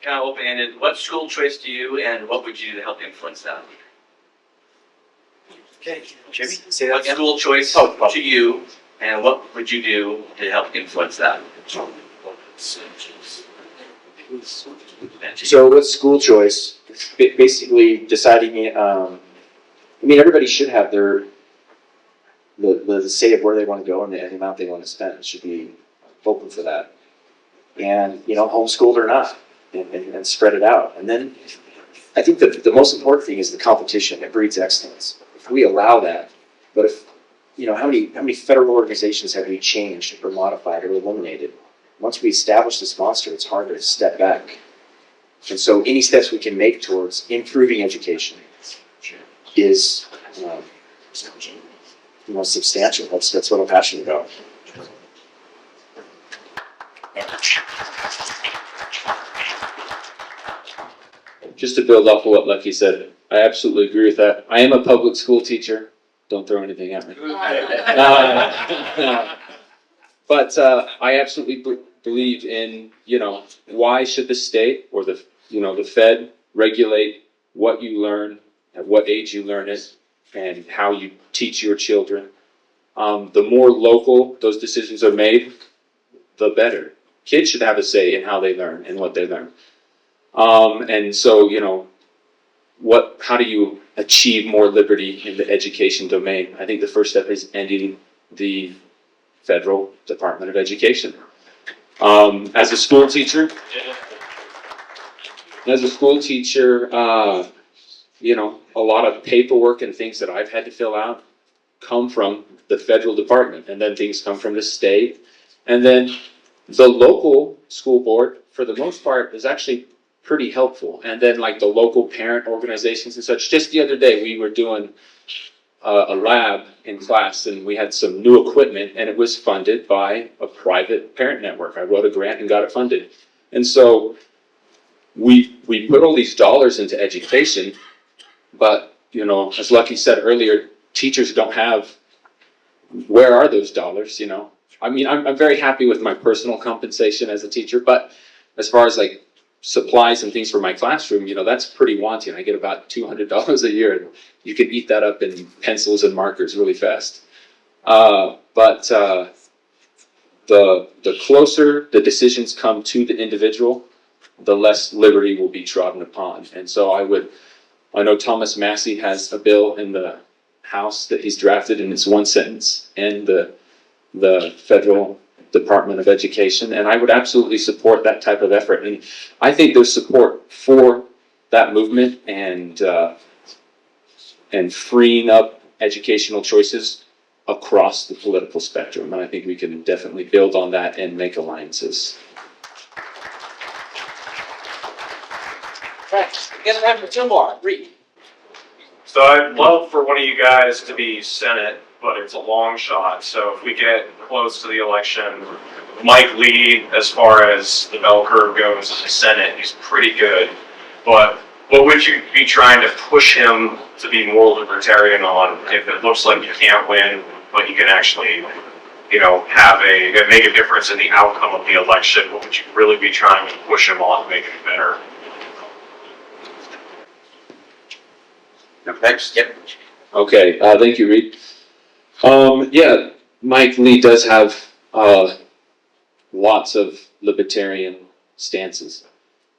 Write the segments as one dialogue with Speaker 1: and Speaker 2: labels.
Speaker 1: kind of open-ended. What school choice do you, and what would you do to help influence that?
Speaker 2: Okay, Jimmy, say that
Speaker 1: What
Speaker 2: again.
Speaker 1: school choice to you, and what would you do to help influence that?
Speaker 2: So with school choice, basically deciding, I mean, everybody should have the say of where they want to go and the amount they want to spend. It should be open for that. And, homeschooled or not, and spread it out. And then I think the most important thing is the competition. It breeds excellence. If we allow that, but if, how many federal organizations have we changed or modified or eliminated? Once we establish this monster, it's hard to step back. And so any steps we can make towards improving education is, substantial. That's what I'm passionate about.
Speaker 3: Just to build off of what Lucky said, I absolutely agree with that. I am a public school teacher. Don't throw anything at me. But I absolutely believe in, why should the state or the Fed regulate what you learn, at what age you learn it, and how you teach your children. The more local those decisions are made, the better. Kids should have a say in how they learn and what they learn. And so, how do you achieve more liberty in the education domain? I think the first step is ending the federal Department of Education. As a school teacher, a lot of paperwork and things that I've had to fill out come from the federal department, and then things come from the state, and then the local school board, for the most part, is actually pretty helpful. And then like the local parent organizations and such. Just the other day, we were doing a lab in class, and we had some new equipment, and it was funded by a private parent network. I wrote a grant and got it funded. And so we put all these dollars into education, but, as Lucky said earlier, teachers don't have, where are those dollars, I mean, I'm very happy with my personal compensation as a teacher, but as far as like supplies and things for my classroom, that's pretty wanting. I get about $200 a year, and you can eat that up in pencils and markers really fast. But the closer the decisions come to the individual, the less liberty will be trodden upon. And so I know Thomas Massey has a bill in the House that he's drafted, and it's one sentence, and the federal Department of Education, and I would absolutely support that type of effort. And I think there's support for that movement and freeing up educational choices across the political spectrum. And I think we can definitely build on that and make alliances.
Speaker 4: Right. We're gonna have two more. Read.
Speaker 5: So I'd love for one of you guys to be Senate, but it's a long shot. So if we get close to the election, Mike Lee, as far as the bell curve goes in the Senate, he's pretty good. But what would you be trying to push him to be more libertarian on if it looks like you can't win, but you can actually, make a difference in the outcome of the election? What would you really be trying to push him on to make it better?
Speaker 1: Next, yep.
Speaker 3: Okay, thank you, Reed. Yeah, Mike Lee does have lots of libertarian stances,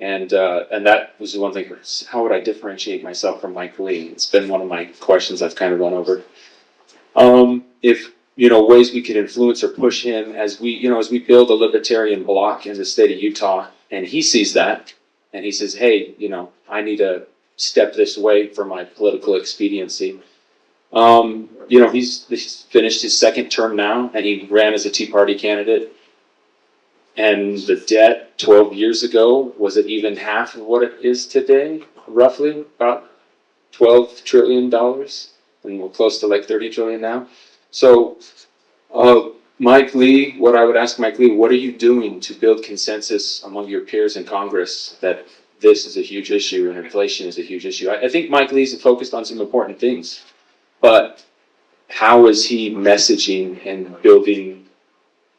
Speaker 3: and that was the one thing. How would I differentiate myself from Mike Lee? It's been one of my questions I've kind of run over. If ways we could influence or push him as we build a libertarian bloc in the state of Utah, and he sees that, and he says, hey, I need to step this way for my political expediency. He's finished his second term now, and he ran as a Tea Party candidate. And the debt 12 years ago, was it even half of what it is today? Roughly about $12 trillion, and we're close to like 30 trillion now. So, Mike Lee, what I would ask Mike Lee, what are you doing to build consensus among your peers in Congress that this is a huge issue and inflation is a huge issue? I think Mike Lee's focused on some important things, but how is he messaging and building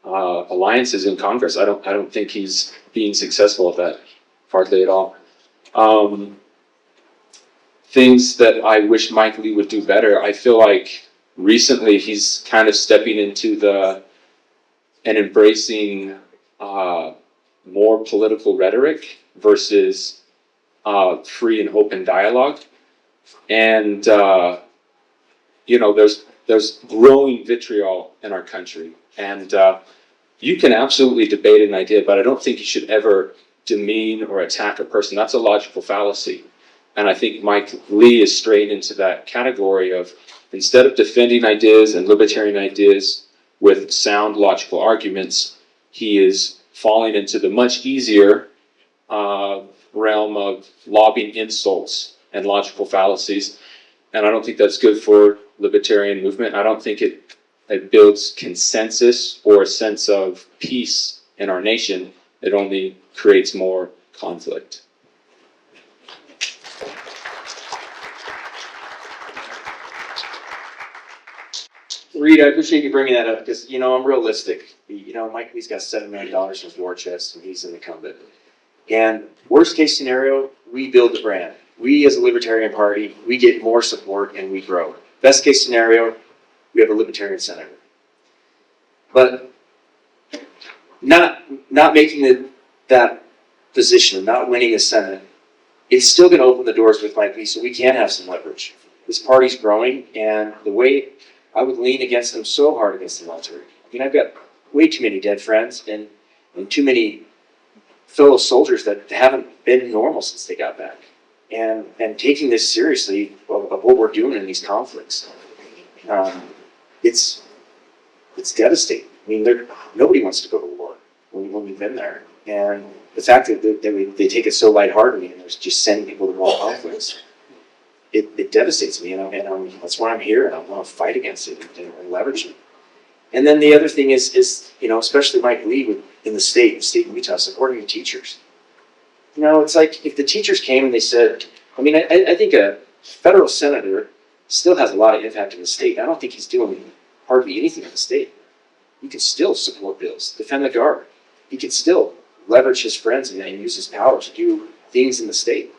Speaker 3: alliances in Congress? I don't think he's being successful at that. hardly at all. Things that I wish Mike Lee would do better. I feel like recently he's kind of stepping into and embracing more political rhetoric versus free and open dialogue. And there's growing vitriol in our country, and you can absolutely debate an idea, but I don't think you should ever demean or attack a person. That's a logical fallacy. And I think Mike Lee is straying into that category of, instead of defending ideas and libertarian ideas with sound logical arguments, he is falling into the much easier realm of lobbing insults and logical fallacies. And I don't think that's good for libertarian movement. I don't think it builds consensus or a sense of peace in our nation. It only creates more conflict.
Speaker 2: Reed, I appreciate you bringing that up because, I'm realistic. Mike Lee's got $7 million in his war chest and he's an incumbent. And worst case scenario, we build the brand. We as a Libertarian Party, we get more support and we grow. Best case scenario, we have a Libertarian senator. But not making that position, not winning the Senate, it's still going to open the doors with Mike Lee so we can have some leverage. This party's growing, and the way I would lean against them so hard against the military. I've got way too many dead friends and too many fellow soldiers that haven't been normal since they got back. And taking this seriously of what we're doing in these conflicts, it's devastating. Nobody wants to go to war when we've been there. And the fact that they take it so lightheartedly and they're just sending people to more conflicts, it devastates me. And that's why I'm here, and I want to fight against it and leverage it. And then the other thing is especially Mike Lee in the state of Utah, supporting the teachers. It's like if the teachers came and they said, I think a federal senator still has a lot of impact in the state. I don't think he's doing hardly anything in the state. He could still support bills, defend the guard. He could still leverage his friends and use his power to do things in the state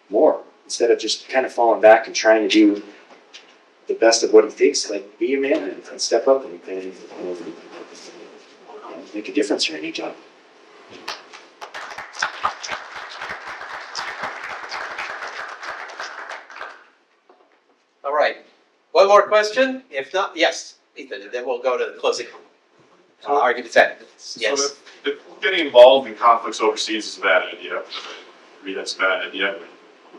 Speaker 2: more, instead of just kind of falling back and trying to do the best of what he thinks. Like, be a man and step up and make a difference here in Utah.
Speaker 4: All right. One more question? If not, yes, Ethan, and then we'll go to the closing argument. Yes.
Speaker 5: So if getting involved in conflicts overseas is a bad idea, that's a bad idea.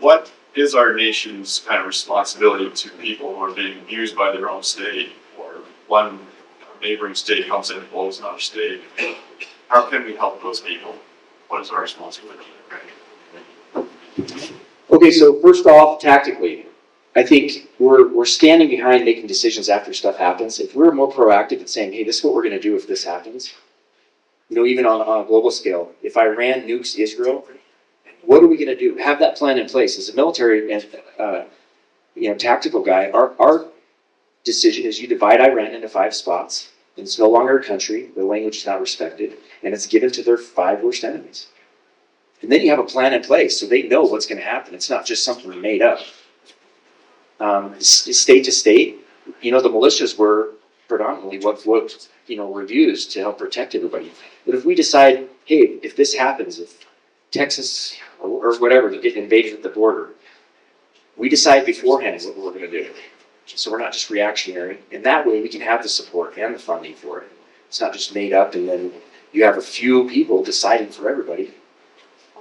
Speaker 5: What is our nation's kind of responsibility to people who are being abused by their own state, or one neighboring state comes in and blows another state? How can we help those people? What is our responsibility?
Speaker 2: Okay, so first off, tactically, I think we're standing behind making decisions after stuff happens. If we're more proactive in saying, hey, this is what we're going to do if this happens, even on a global scale, if Iran nukes Israel, what are we going to do? Have that plan in place. As a military and tactical guy, our decision is you divide Iran into 5 spots. And it's no longer a country. The language is not respected, and it's given to their 5 worst enemies. And then you have a plan in place, so they know what's going to happen. It's not just something made up. State to state, the militias were predominantly what were used to help protect everybody. But if we decide, hey, if this happens, if Texas or whatever, they get invaded at the border, we decide beforehand what we're going to do. So we're not just reactionary. And that way we can have the support and the funding for it. It's not just made up and then you have a few people deciding for everybody.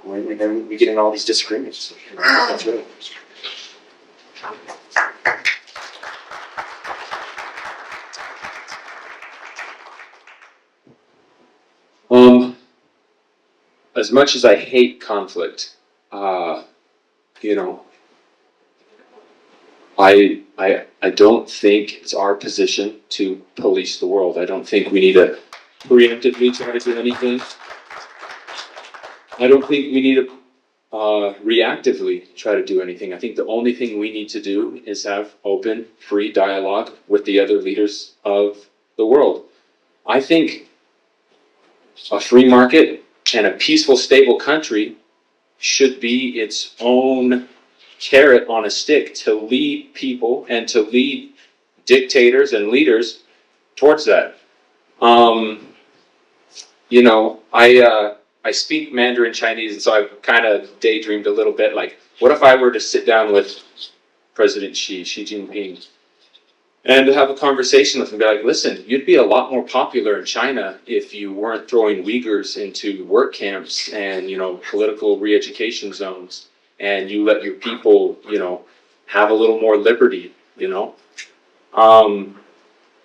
Speaker 2: And then we get in all these disagreements. That's right.
Speaker 3: As much as I hate conflict, I don't think it's our position to police the world. I don't think we need to preemptively try to do anything. I don't think we need to reactively try to do anything. I think the only thing we need to do is have open, free dialogue with the other leaders of the world. I think a free market and a peaceful, stable country should be its own carrot on a stick to lead people and to lead dictators and leaders towards that. You know, I speak Mandarin Chinese, and so I've kind of daydreamed a little bit, like, what if I were to sit down with President Xi Jinping, and to have a conversation with him, be like, listen, you'd be a lot more popular in China if you weren't throwing Uyghurs into work camps and, you know, political re-education zones, and you let your people, you know, have a little more liberty, you know?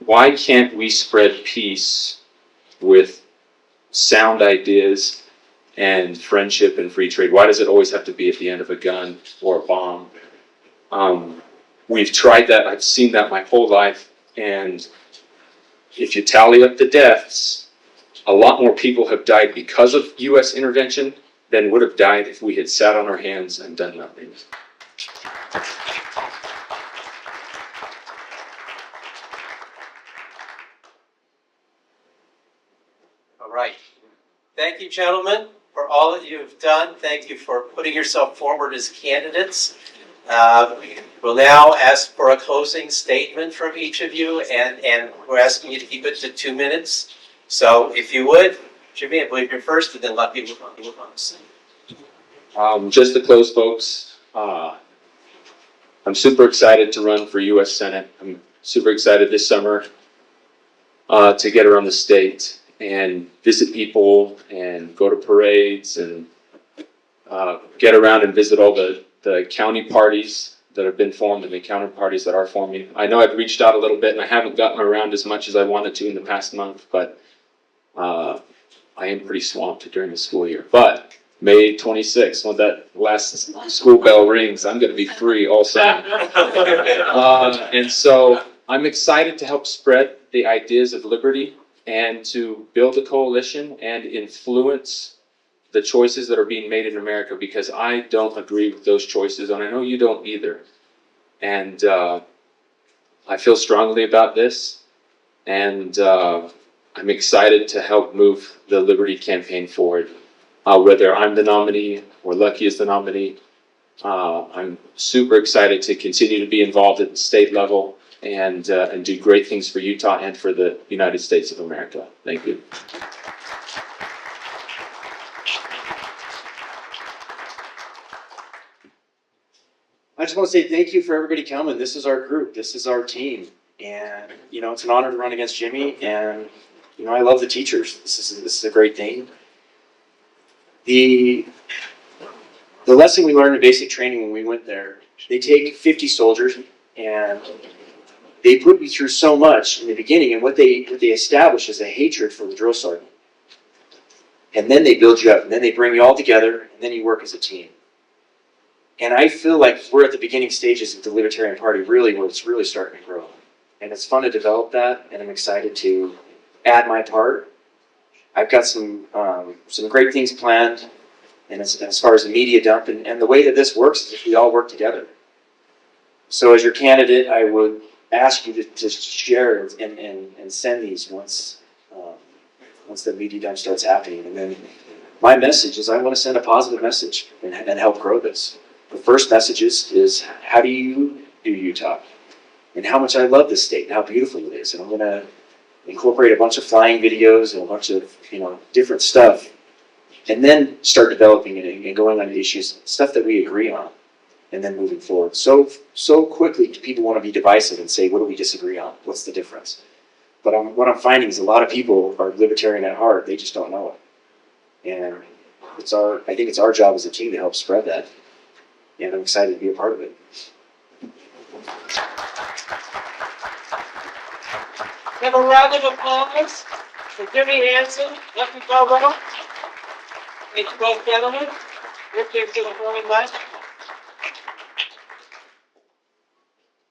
Speaker 3: Why can't we spread peace with sound ideas and friendship and free trade? Why does it always have to be at the end of a gun or a bomb? We've tried that. I've seen that my whole life. And if you tally up the deaths, a lot more people have died because of U.S. intervention than would have died if we had sat on our hands and done nothing.
Speaker 4: All right. Thank you, gentlemen, for all that you've done. Thank you for putting yourself forward as candidates. We'll now ask for a closing statement from each of you, and we're asking you to keep it to 2 minutes. So if you would, Jimmy, I believe you're first, and then let people on.
Speaker 3: Just to close, folks, I'm super excited to run for U.S. Senate. I'm super excited this summer to get around the state and visit people and go to parades and get around and visit all the county parties that have been formed and the county parties that are forming. I know I've reached out a little bit and I haven't gotten around as much as I wanted to in the past month, but I am pretty swamped during the school year. But May 26th, when that last school bell rings, I'm going to be free all summer. And so I'm excited to help spread the ideas of liberty and to build a coalition and influence the choices that are being made in America, because I don't agree with those choices, and I know you don't either. And I feel strongly about this, and I'm excited to help move the Liberty campaign forward. Whether I'm the nominee or Lucky is the nominee, I'm super excited to continue to be involved at the state level and do great things for Utah and for the United States of America. Thank you.
Speaker 2: I just want to say thank you for everybody coming. This is our group. This is our team. And, you know, it's an honor to run against Jimmy. And, you know, I love the teachers. This is a great thing. The lesson we learned in basic training when we went there, they take 50 soldiers and they put me through so much in the beginning. And what they establish is a hatred for the drill sergeant. And then they build you up, and then they bring you all together, and then you work as a team. And I feel like we're at the beginning stages of the Libertarian Party, really, where it's really starting to grow. And it's fun to develop that, and I'm excited to add my part. I've got some great things planned, and as far as the media dump, and the way that this works is if we all work together. So as your candidate, I would ask you to share and send these once the media dump starts happening. And then my message is I want to send a positive message and help grow this. The first message is how do you do Utah? And how much I love this state and how beautiful it is. And I'm going to incorporate a bunch of flying videos and a bunch of, you know, different stuff. And then start developing it and going on issues, stuff that we agree on. And then moving forward. So quickly people want to be divisive and say, what do we disagree on? What's the difference? But what I'm finding is a lot of people are libertarian at heart. They just don't know it. And I think it's our job as a team to help spread that. And I'm excited to be a part of it.
Speaker 6: Have a round of applause for Jimmy Hansen, Lucky Bovo. Thank you both gentlemen. Thank you very much.